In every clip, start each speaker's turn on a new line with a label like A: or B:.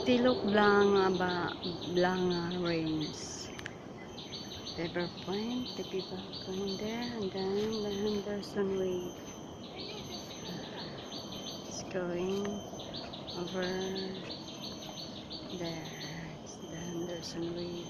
A: Tilok Blanga Range. River Point, the people going there, and then the Henderson Way. It's going over there. It's the Henderson Way.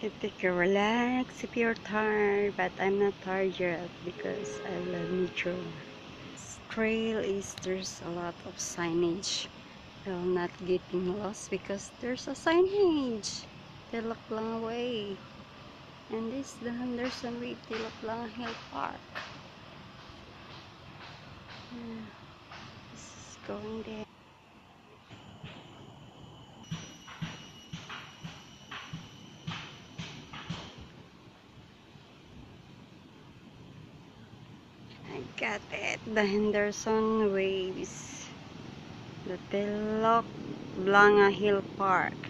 A: You can take a relax if you're tired, but I'm not tired yet because I love nature. This trail is there's a lot of signage. You're not getting lost because there's a signage. Tilok Blanga Way. And this is the Henderson Way, Tilok Blanga Hill Park. Yeah, this is going there. I got it. The Henderson Waves. The Tilok Blanga Hill Park.